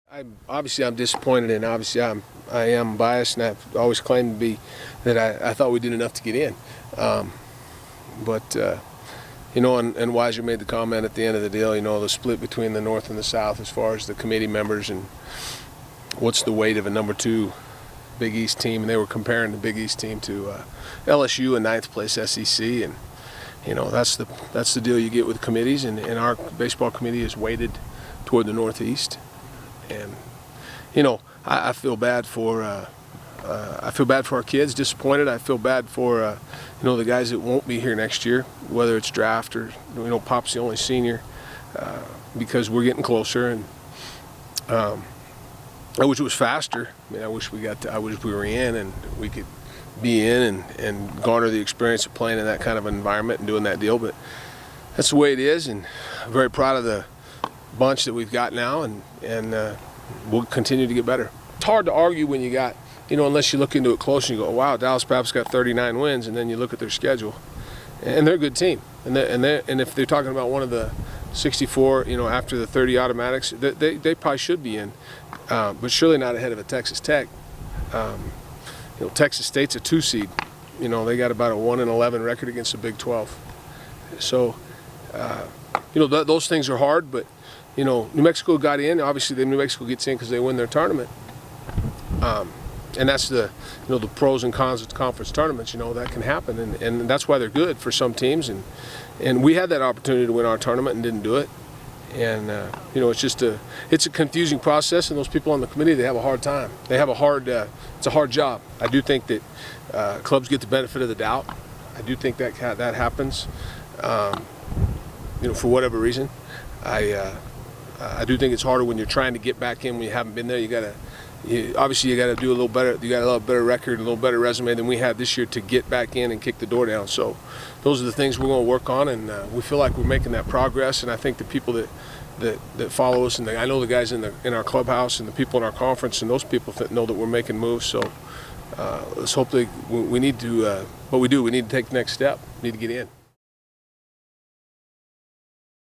I'm disappointed, and obviously I am biased, and I've always claimed to be that I thought we did enough to get in. But and Weiser made the comment at the end of the deal, the split between the North and the South as far as the committee members and what's the weight of a number 2 Big East team, and they were comparing the Big East team to LSU, a 9th place SEC, and that's the deal you get with committees, and our baseball committee is weighted toward the Northeast. And I feel bad for our kids. Disappointed. I feel bad for the guys that won't be here next year, whether it's draft or Pop's the only senior, because we're getting closer, and I wish it was faster. I wish we were in and we could be in and garner the experience of playing in that kind of environment and doing that deal. But that's the way it is, and I'm very proud of the bunch that we've got now, and we'll continue to get better. It's hard to argue when you got, unless you look into it close and you go, wow, Dallas Pap's got 39 wins, and then you look at their schedule, and they're a good team. And if they're talking about one of the 64, after the 30 automatics, they probably should be in, but surely not ahead of a Texas Tech. Texas State's a 2 seed. They got about a 1-11 record against the Big 12. So, those things are hard, but New Mexico got in. Obviously, New Mexico gets in because they win their tournament, and that's the pros and cons of conference tournaments. That can happen, and that's why they're good for some teams. And we had that opportunity to win our tournament and didn't do it. And it's a confusing process, and those people on the committee, they have a hard time. They have it's a hard job. I do think that clubs get the benefit of the doubt. I do think that happens, for whatever reason. I do think it's harder when you're trying to get back in when you haven't been there. Obviously you got to do a little better. You got a little better record, a little better resume than we had this year to get back in and kick the door down. So those are the things we're going to work on, and we feel like we're making that progress. And I think the people that follow us, and I know the guys in our clubhouse and the people in our conference, and those people that know that we're making moves. So let's hope we need to. What we do, we need to take the next step. We need to get in.